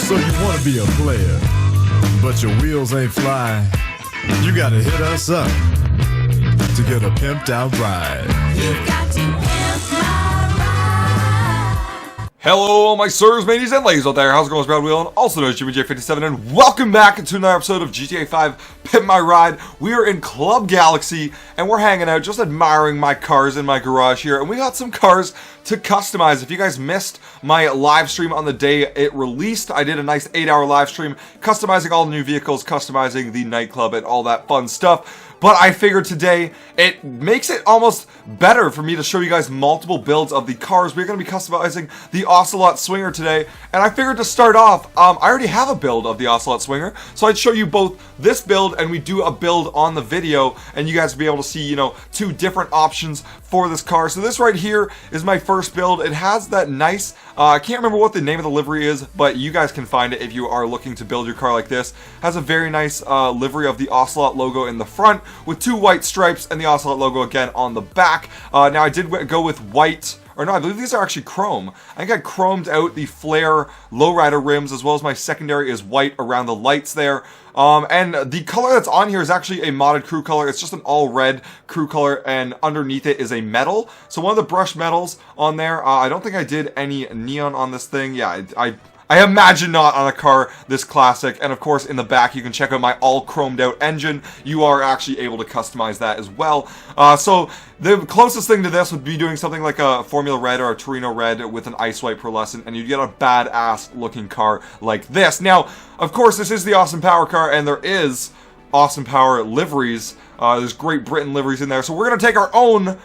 So you want to be a player, but your wheels ain't flying. You gotta hit us up to get a pimped out ride. You've got to pimp my ride. Hello, all my sirs, mateys, and ladies out there. How's it going? It's Brad Wheelan, also known as Jimmy J57, and welcome back to another episode of GTA 5 Pimp My Ride. We are in Club Galaxy, and we're hanging out, just admiring my cars in my garage here, and we got some cars to customize. If you guys missed my live stream on the day it released, I did a nice 8-hour live stream customizing all the new vehicles, customizing the nightclub, and all that fun stuff. But I figured today, it makes it almost better for me to show you guys multiple builds of the cars. We're going to be customizing the Ocelot Swinger today. And I figured to start off, I already have a build of the Ocelot Swinger. So I'd show you both this build and we do a build on the video. And you guys will be able to see, you know, two different options for this car. So this right here is my first build. It has that nice, I can't remember what the name of the livery is, but you guys can find it if you are looking to build your car like this. Has a very nice livery of the Ocelot logo in the front, with two white stripes and the Ocelot logo again on the back. Now I did go with white, or no, I believe these are actually chrome. I think I chromed out the flare lowrider rims, as well as my secondary is white around the lights there. And the color that's on here is actually a modded crew color. It's just an all red crew color, and underneath it is a metal. So one of the brushed metals on there, I don't think I did any neon on this thing. Yeah, I imagine not on a car this classic. And of course, in the back, you can check out my all chromed out engine. You are actually able to customize that as well. So the closest thing to this would be doing something like a Formula Red or a Torino Red with an ice white pearlescent, and you'd get a badass looking car like this. Now, of course, this is the Austin Power car, and there is Austin Power liveries. There's Great Britain liveries in there. So we're going to take our own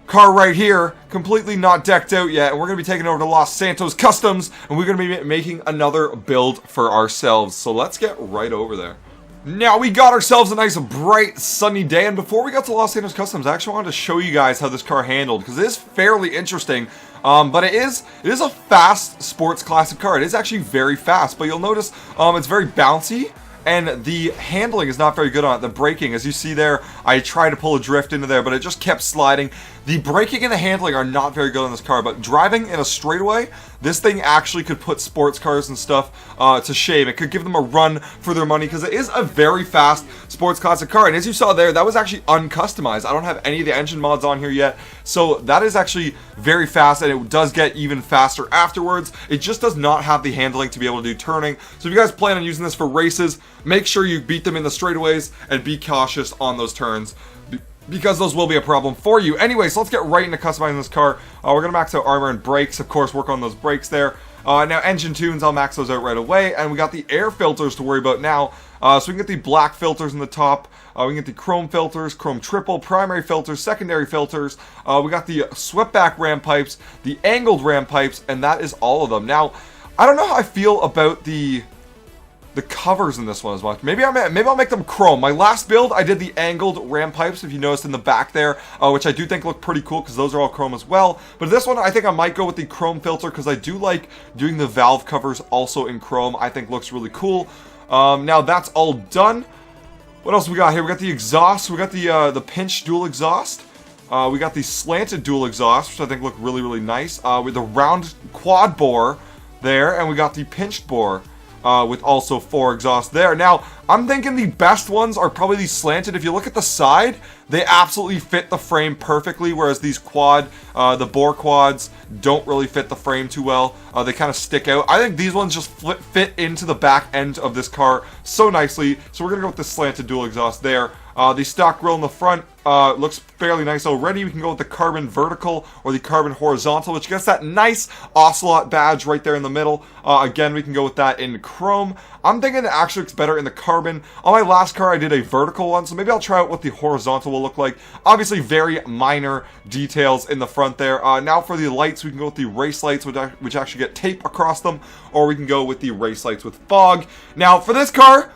car right here, completely not decked out yet, and we're going to be taking over to Los Santos Customs, and we're going to be making another build for ourselves. So let's get right over there. Now we got ourselves a nice bright sunny day, and before we got to Los Santos Customs, I actually wanted to show you guys how this car handled, because it is fairly interesting. But it is a fast sports classic car. It is actually very fast, but you'll notice it's very bouncy. And the handling is not very good on it. The braking, as you see there, I tried to pull a drift into there, but it just kept sliding. The braking and the handling are not very good on this car, but driving in a straightaway, this thing actually could put sports cars and stuff to shame. It could give them a run for their money, because it is a very fast sports classic car. And as you saw there, that was actually uncustomized. I don't have any of the engine mods on here yet, so that is actually very fast, and it does get even faster afterwards. It just does not have the handling to be able to do turning. So if you guys plan on using this for races, make sure you beat them in the straightaways and be cautious on those turns, because those will be a problem for you. Anyway, so let's get right into customizing this car. We're going to max out armor and brakes, of course, work on those brakes there. Now, engine tunes, I'll max those out right away. And we got the air filters to worry about now. So we can get the black filters in the top. We can get the chrome filters, chrome triple, primary filters, secondary filters. We got the swept back ram pipes, the angled ram pipes, and that is all of them. Now, I don't know how I feel about the covers in this one as much. Maybe I'll make them chrome. My last build, I did the angled ram pipes, if you noticed in the back there, which I do think look pretty cool, because those are all chrome as well. But this one, I think I might go with the chrome filter, because I do like doing the valve covers also in chrome. I think looks really cool. Now that's all done. What else we got here? We got the exhaust. We got the pinch dual exhaust. We got the slanted dual exhaust, which I think look really, really nice. With the round quad bore there, and we got the pinched bore. With also 4 exhausts there. Now, I'm thinking the best ones are probably these slanted. If you look at the side, they absolutely fit the frame perfectly, whereas these the bore quads don't really fit the frame too well. They kind of stick out. I think these ones just fit into the back end of this car so nicely. So we're going to go with the slanted dual exhaust there. The stock grille in the front looks fairly nice already. We can go with the carbon vertical or the carbon horizontal, which gets that nice Ocelot badge right there in the middle. Again, we can go with that in chrome. I'm thinking it actually looks better in the carbon. On my last car, I did a vertical one, so maybe I'll try out what the horizontal will look like. Obviously, very minor details in the front there. Now for the lights, we can go with the race lights, which actually get tape across them, or we can go with the race lights with fog. Now, for this car,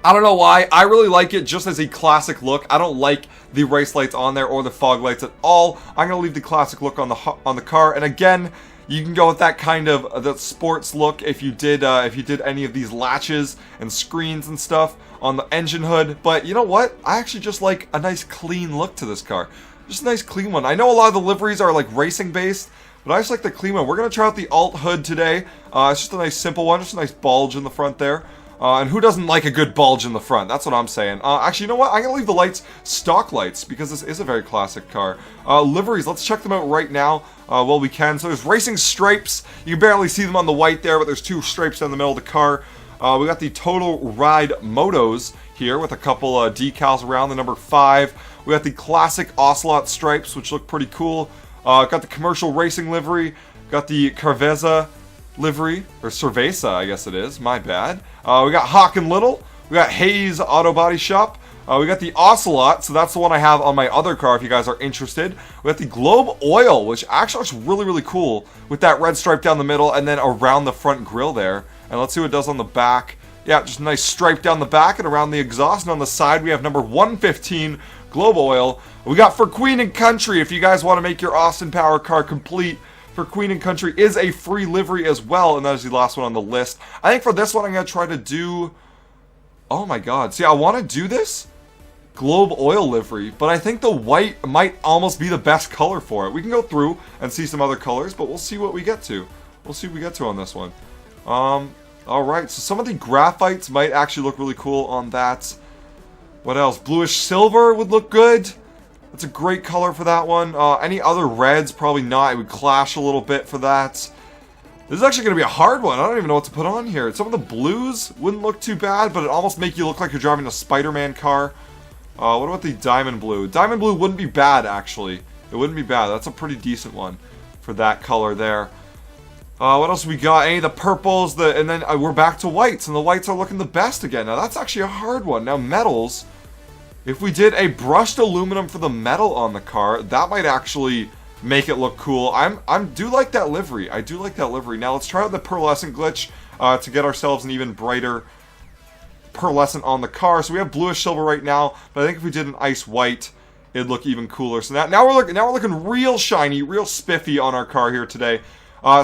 I don't know why, I really like it just as a classic look. I don't like the race lights on there or the fog lights at all. I'm going to leave the classic look on the car. And again, you can go with that kind of the sports look if you did any of these latches and screens and stuff on the engine hood. But you know what? I actually just like a nice clean look to this car. Just a nice clean one. I know a lot of the liveries are like racing based, but but I just like the clean one. We're going to try out the alt hood today. It's just a nice simple one, just a nice bulge in the front there. And who doesn't like a good bulge in the front? That's what I'm saying. Actually, you know what? I'm going to leave the lights stock lights because this is a very classic car. Liveries, let's check them out right now while we can. So there's racing stripes. You can barely see them on the white there, but there's 2 stripes down the middle of the car. We got the Total Ride Motos here with a couple decals around the number 5. We got the classic Ocelot stripes, which look pretty cool. Got the commercial racing livery. Got the Carveza livery, or Cerveza, I guess it is. My bad. We got Hawk and Little. We got Hayes Auto Body Shop. We got the Ocelot, so that's the one I have on my other car if you guys are interested. We got the Globe Oil, which actually looks really, really cool with that red stripe down the middle and then around the front grille there. And let's see what it does on the back. Yeah, just a nice stripe down the back and around the exhaust. And on the side, we have number 115 Globe Oil. We got For Queen and Country, if you guys want to make your Austin Power car complete. For Queen and Country is a free livery as well, and that is the last one on the list. I think for this one, I'm going to try to do... Oh my god. See, I want to do this Globe Oil livery, but I think the white might almost be the best color for it. We can go through and see some other colors, but we'll see what we get to. We'll see what we get to on this one. Alright, so some of the graphites might actually look really cool on that. What else? Bluish silver would look good. That's a great color for that one. Any other reds? Probably not. It would clash a little bit for that. This is actually going to be a hard one. I don't even know what to put on here. Some of the blues wouldn't look too bad, but it almost make you look like you're driving a Spider-Man car. What about the diamond blue? Diamond blue wouldn't be bad, actually. It wouldn't be bad. That's a pretty decent one for that color there. What else we got? Any of the purples, and then we're back to whites, and the whites are looking the best again. Now, that's actually a hard one. Now, metals, if we did a brushed aluminum for the metal on the car, that might actually make it look cool. I do like that livery. I do like that livery. Now, let's try out the pearlescent glitch to get ourselves an even brighter pearlescent on the car. So we have bluish silver right now, but I think if we did an ice white, it'd look even cooler. So now we're looking real shiny, real spiffy on our car here today.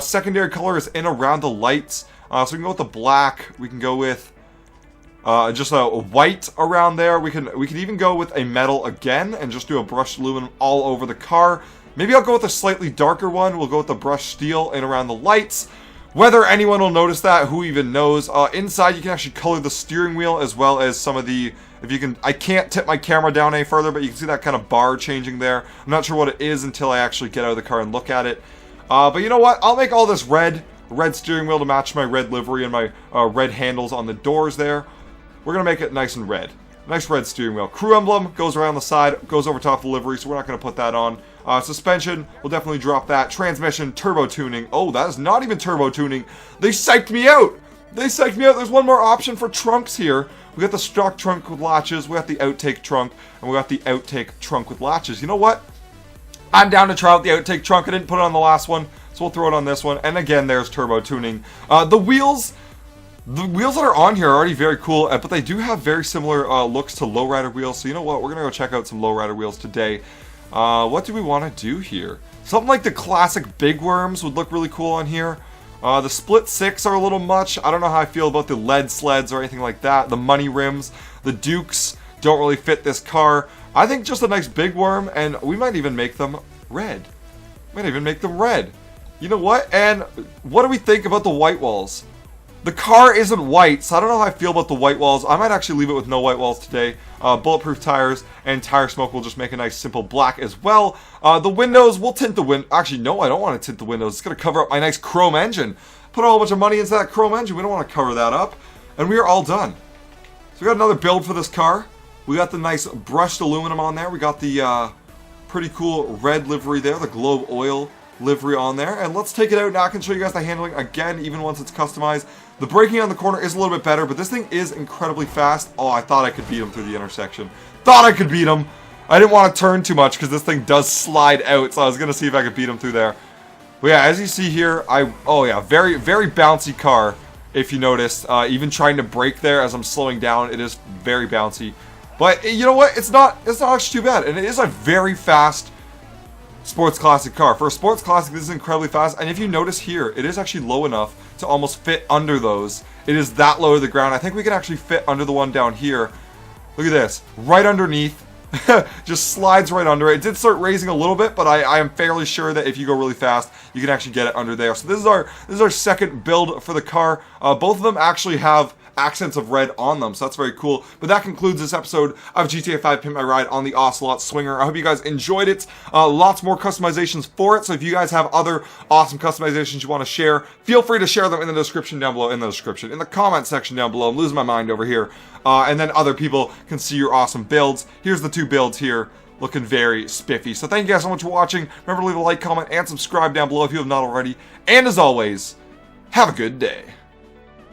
Secondary color is in around the lights. So we can go with the black. We can go with just a white around there. We can even go with a metal again and just do a brushed aluminum all over the car. Maybe I'll go with a slightly darker one. We'll go with the brushed steel in around the lights. Whether anyone will notice that, who even knows. Inside, you can actually color the steering wheel as well as some of the... If you can, I can't tip my camera down any further, but you can see that kind of bar changing there. I'm not sure what it is until I actually get out of the car and look at it. But you know what? I'll make all this red steering wheel to match my red livery and my red handles on the doors there. We're going to make it nice and red. Nice red steering wheel. Crew emblem goes around the side, goes over top of the livery, so we're not going to put that on. Suspension, we'll definitely drop that. Transmission, turbo tuning. Oh, that is not even turbo tuning. They psyched me out. They psyched me out. There's one more option for trunks here. We got the stock trunk with latches. We got the outtake trunk. And we got the outtake trunk with latches. You know what? I'm down to try out the outtake trunk. I didn't put it on the last one, so we'll throw it on this one. And again, there's turbo tuning. The wheels that are on here are already very cool, but they do have very similar looks to lowrider wheels. So you know what? We're going to go check out some lowrider wheels today. What do we want to do here? Something like the classic big worms would look really cool on here. The split six are a little much. I don't know how I feel about the lead sleds or anything like that. The money rims, the Dukes don't really fit this car. I think just a nice big worm, and we might even make them red. Might even make them red. You know what? And what do we think about the white walls? The car isn't white, so I don't know how I feel about the white walls. I might actually leave it with no white walls today. Bulletproof tires and tire smoke will just make a nice simple black as well. The windows, we'll tint the window. Actually, no, I don't want to tint the windows. It's going to cover up my nice chrome engine. Put a whole bunch of money into that chrome engine. We don't want to cover that up. And we are all done. So we got another build for this car. We got the nice brushed aluminum on there. We got the pretty cool red livery there, the Globe Oil livery on there. And let's take it out now. I can show you guys the handling again, even once it's customized. The braking on the corner is a little bit better, but this thing is incredibly fast. Oh, I thought I could beat him through the intersection. Thought I could beat him. I didn't want to turn too much because this thing does slide out, so I was going to see if I could beat him through there. But yeah, as you see here, oh yeah, very, very bouncy car, if you noticed. Even trying to brake there as I'm slowing down, it is very bouncy. But you know what? It's not actually too bad, and it is a very fast sports classic car. For a sports classic, this is incredibly fast, and if you notice here, it is actually low enough to almost fit under those. It is that low to the ground. I think we can actually fit under the one down here. Look at this. Right underneath. just slides right under it. It did start raising a little bit, but I am fairly sure that if you go really fast, you can actually get it under there. So this is our second build for the car. Both of them actually have accents of red on them, so that's very cool. But that concludes this episode of GTA 5 Pimp My Ride on the Ocelot Swinger. I hope you guys enjoyed it. Lots more customizations for it, so if you guys have other awesome customizations you want to share, feel free to share them in the description down below, in the comment section down below. I'm losing my mind over here. And then other people can see your awesome builds. Here's the two builds here, looking very spiffy. So thank you guys so much for watching. Remember to leave a like, comment, and subscribe down below if you have not already. And as always, have a good day.